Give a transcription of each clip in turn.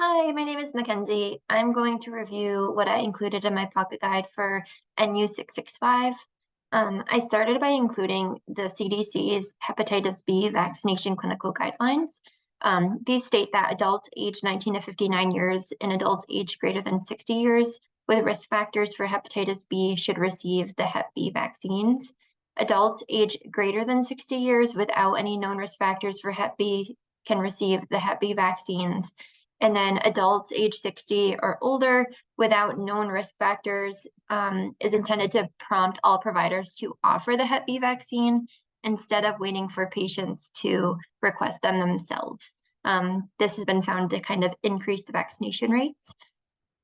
Hi, my name is Mackenzie. I'm going to review what I included in my pocket guide for NU665. I started by including the CDC's hepatitis B vaccination clinical guidelines. These state that adults aged 19 to 59 years and adults aged greater than 60 years with risk factors for hepatitis B should receive the Hep B vaccines. Adults aged greater than 60 years without any known risk factors for Hep B can receive the Hep B vaccines, and then adults age 60 or older without known risk factors is intended to prompt all providers to offer the Hep B vaccine instead of waiting for patients to request them themselves. This has been found to kind of increase the vaccination rates.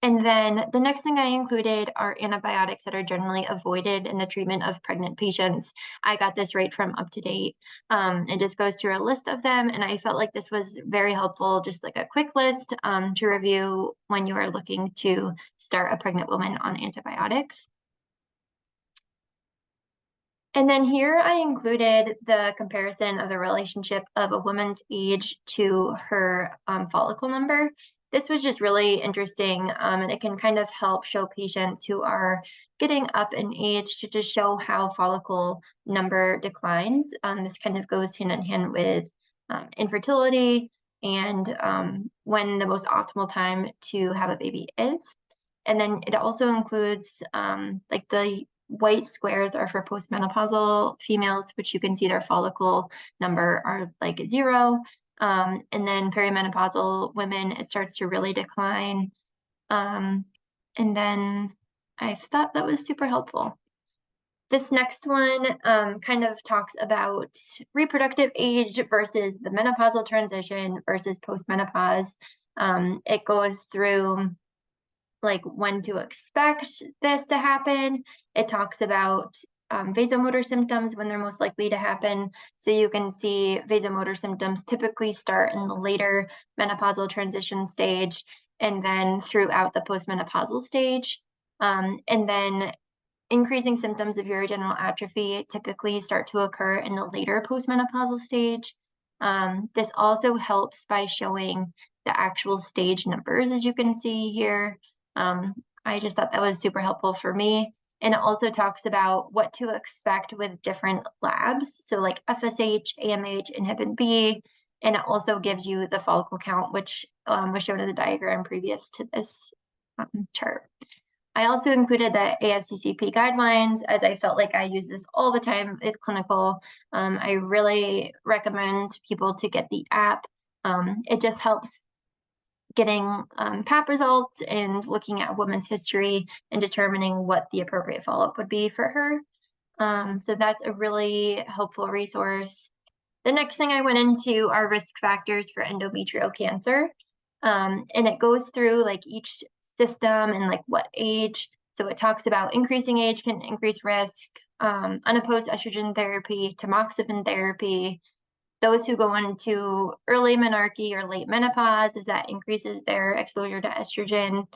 And then the next thing I included are antibiotics that are generally avoided in the treatment of pregnant patients. I got this right from UpToDate. It just goes through a list of them, and I felt like this was very helpful, just like a quick list to review when you are looking to start a pregnant woman on antibiotics. And then here I included the comparison of the relationship of a woman's age to her follicle number. This was just really interesting, and it can kind of help show patients who are getting up in age to just show how follicle number declines. This kind of goes hand in hand with infertility and when the most optimal time to have a baby is. And then it also includes like the white squares are for postmenopausal females, which you can see their follicle number are like 0. And then perimenopausal women, it starts to really decline. And then I thought that was super helpful. This next one kind of talks about reproductive age versus the menopausal transition versus postmenopause. It goes through like when to expect this to happen. It talks about vasomotor symptoms when they're most likely to happen. So you can see vasomotor symptoms typically start in the later menopausal transition stage and then throughout the postmenopausal stage. And then increasing symptoms of urogenital atrophy typically start to occur in the later postmenopausal stage. This also helps by showing the actual stage numbers, as you can see here. I just thought that was super helpful for me. And it also talks about what to expect with different labs. So like FSH, AMH, Inhibin B, and it also gives you the follicle count, which was shown in the diagram previous to this chart. I also included the ASCCP guidelines as I felt like I use this all the time with clinical. I really recommend people to get the app. It just helps getting PAP results and looking at a woman's history and determining what the appropriate follow-up would be for her. So that's a really helpful resource. The next thing I went into are risk factors for endometrial cancer. And it goes through like each system and like what age. So it talks about increasing age can increase risk, unopposed estrogen therapy, tamoxifen therapy. Those who go into early menarche or late menopause, as that increases their exposure to estrogen.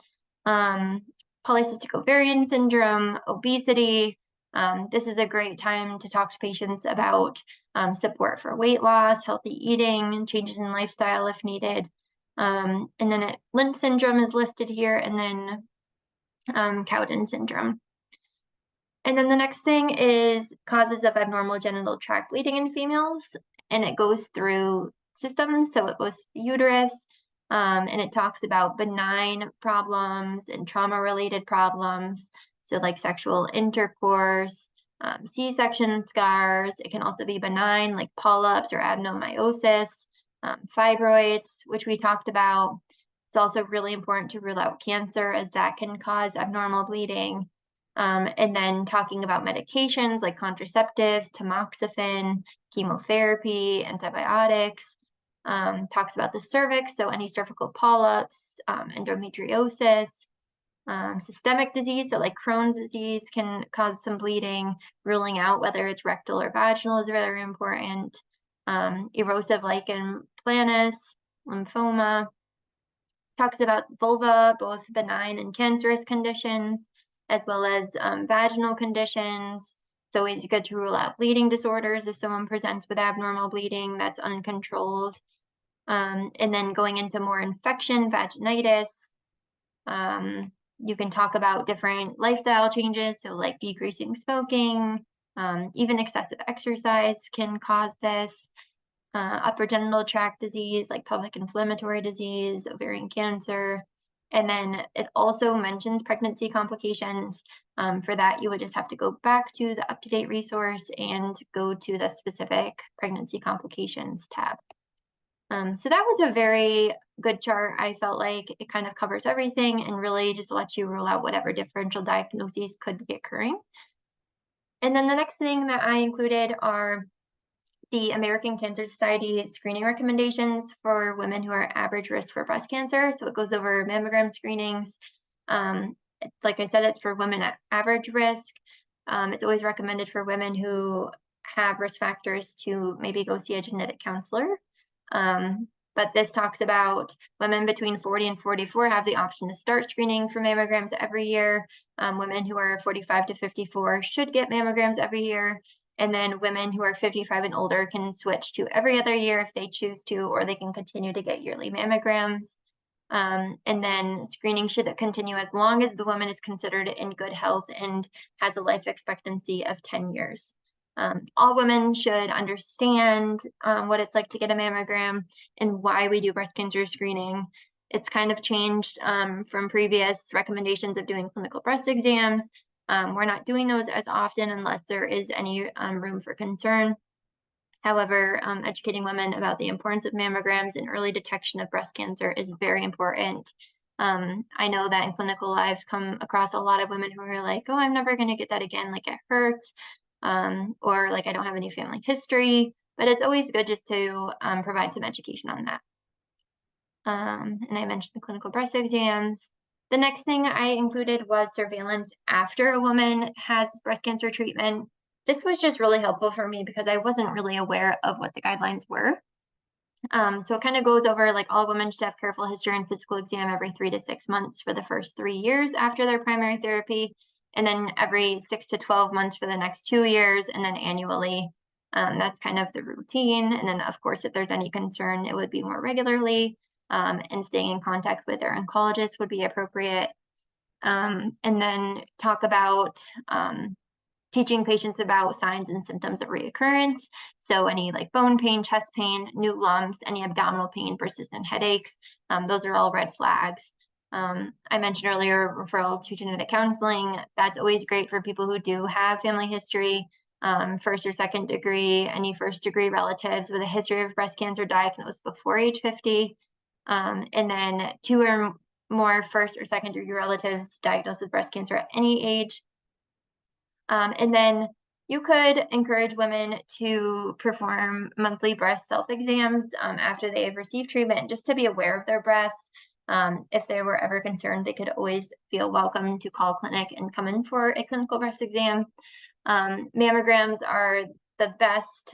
Polycystic ovarian syndrome, obesity. This is a great time to talk to patients about support for weight loss, healthy eating, changes in lifestyle if needed. And then Lynch syndrome is listed here, and then Cowden syndrome. And then the next thing is causes of abnormal genital tract bleeding in females, and it goes through systems. So it goes to the uterus, and it talks about benign problems and trauma-related problems. So like sexual intercourse, C-section scars. It can also be benign, like polyps or adenomyosis, fibroids, which we talked about. It's also really important to rule out cancer, as that can cause abnormal bleeding. And then talking about medications like contraceptives, tamoxifen, chemotherapy, antibiotics. Talks about the cervix, so any cervical polyps, endometriosis, systemic disease, so like Crohn's disease can cause some bleeding. Ruling out whether it's rectal or vaginal is very important. Erosive lichen planus, lymphoma. Talks about vulva, both benign and cancerous conditions, as well as vaginal conditions. It's always good to rule out bleeding disorders if someone presents with abnormal bleeding that's uncontrolled. And then going into more infection, vaginitis, you can talk about different lifestyle changes, so like decreasing smoking, even excessive exercise can cause this. Upper genital tract disease, like pelvic inflammatory disease, ovarian cancer. And then it also mentions pregnancy complications. For that, you would just have to go back to the up-to-date resource and go to the specific pregnancy complications tab. So that was a very good chart. I felt like it kind of covers everything and really just lets you rule out whatever differential diagnoses could be occurring. And then the next thing that I included are the American Cancer Society screening recommendations for women who are average risk for breast cancer. So it goes over mammogram screenings. It's like I said, it's for women at average risk. It's always recommended for women who have risk factors to maybe go see a genetic counselor. But this talks about women between 40 and 44 have the option to start screening for mammograms every year. Women who are 45 to 54 should get mammograms every year. And then women who are 55 and older can switch to every other year if they choose to, or they can continue to get yearly mammograms. And then screening should continue as long as the woman is considered in good health and has a life expectancy of 10 years. All women should understand what it's like to get a mammogram and why we do breast cancer screening. It's kind of changed from previous recommendations of doing clinical breast exams. We're not doing those as often unless there is any room for concern. However, educating women about the importance of mammograms and early detection of breast cancer is very important. I know that in clinical lives come across a lot of women who are like, oh, I'm never going to get that again, like it hurts, or like I don't have any family history, but it's always good just to provide some education on that. And I mentioned the clinical breast exams. The next thing I included was surveillance after a woman has breast cancer treatment. This was just really helpful for me because I wasn't really aware of what the guidelines were. So it kind of goes over like all women should have careful history and physical exam every 3 to 6 months for the first 3 years after their primary therapy, and then every 6 to 12 months for the next 2 years, and then annually. That's kind of the routine. And then, of course, if there's any concern, it would be more regularly, and staying in contact with their oncologist would be appropriate. And then talk about teaching patients about signs and symptoms of reoccurrence. So any like bone pain, chest pain, new lumps, any abdominal pain, persistent headaches, those are all red flags. I mentioned earlier referral to genetic counseling. That's always great for people who do have family history, first or second degree, any first degree relatives with a history of breast cancer diagnosed before age 50, and then 2 or more first or second degree relatives diagnosed with breast cancer at any age. And then you could encourage women to perform monthly breast self-exams after they have received treatment, just to be aware of their breasts. If they were ever concerned, they could always feel welcome to call clinic and come in for a clinical breast exam. Mammograms are the best.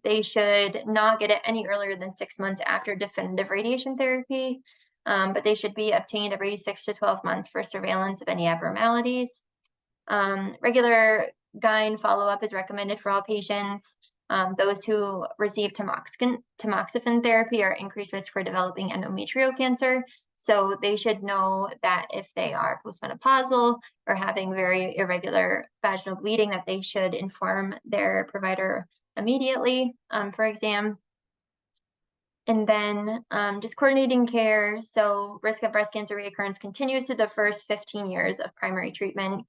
They should not get it any earlier than 6 months after definitive radiation therapy, but they should be obtained every 6 to 12 months for surveillance of any abnormalities. Regular gyne follow-up is recommended for all patients. Those who receive tamoxifen therapy are increased risk for developing endometrial cancer. So they should know that if they are postmenopausal or having very irregular vaginal bleeding, that they should inform their provider immediately for exam. And then just coordinating care. So risk of breast cancer reoccurrence continues to the first 15 years of primary treatment.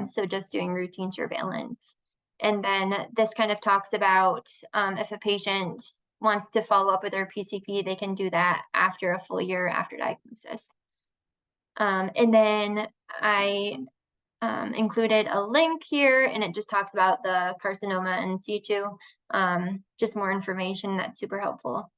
So just doing routine surveillance. And then this kind of talks about if a patient wants to follow up with their PCP, they can do that after a full year after diagnosis. And then I included a link here, and it just talks about the carcinoma in situ, just more information that's super helpful.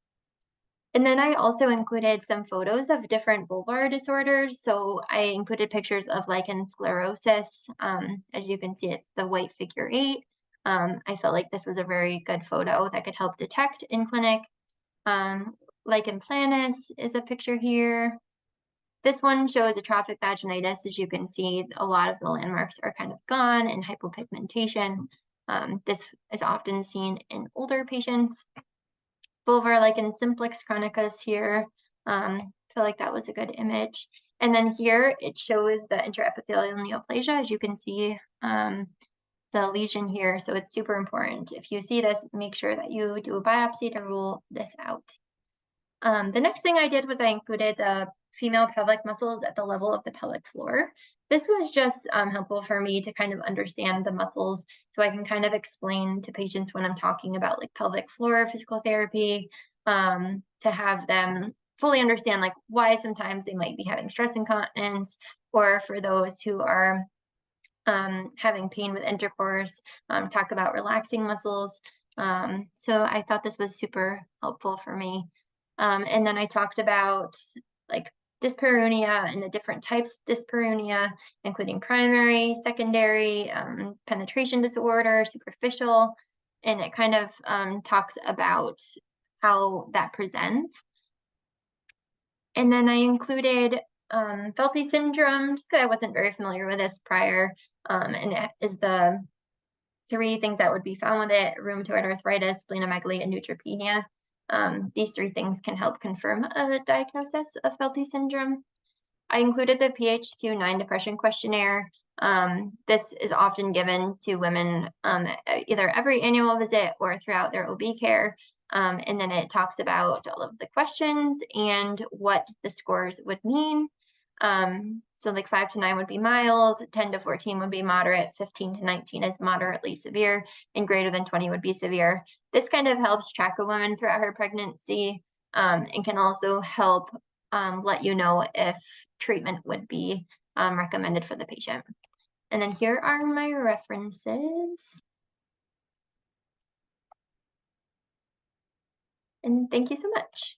And then I also included some photos of different bulbar disorders. So I included pictures of lichen sclerosis. As you can see, it's the white figure 8. I felt like this was a very good photo that could help detect in clinic. Lichen planus is a picture here. This one shows atrophic vaginitis. As you can see, a lot of the landmarks are kind of gone and hypopigmentation. This is often seen in older patients. vulvar lichen simplex chronicus here. So like that was a good image. And then here it shows the intraepithelial neoplasia, as you can see, the lesion here. So it's super important. If you see this, make sure that you do a biopsy to rule this out. The next thing I did was I included the female pelvic muscles at the level of the pelvic floor. This was just helpful for me to kind of understand the muscles so I can kind of explain to patients when I'm talking about like pelvic floor physical therapy, to have them fully understand like why sometimes they might be having stress incontinence, or for those who are having pain with intercourse, talk about relaxing muscles. So I thought this was super helpful for me. And then I talked about like dyspareunia and the different types of dyspareunia, including primary, secondary, penetration disorder, superficial, and it kind of talks about how that presents. And then I included Felty syndrome, just because I wasn't very familiar with this prior, and it is the 3 things that would be found with it: rheumatoid arthritis, splenomegaly, and neutropenia. These 3 things can help confirm a diagnosis of Felty syndrome. I included the PHQ-9 depression questionnaire. This is often given to women either every annual visit or throughout their OB care. And then it talks about all of the questions and what the scores would mean. So like 5 to 9 would be mild, 10 to 14 would be moderate, 15 to 19 is moderately severe, and greater than 20 would be severe. This kind of helps track a woman throughout her pregnancy, and can also help let you know if treatment would be recommended for the patient. And then here are my references. And thank you so much.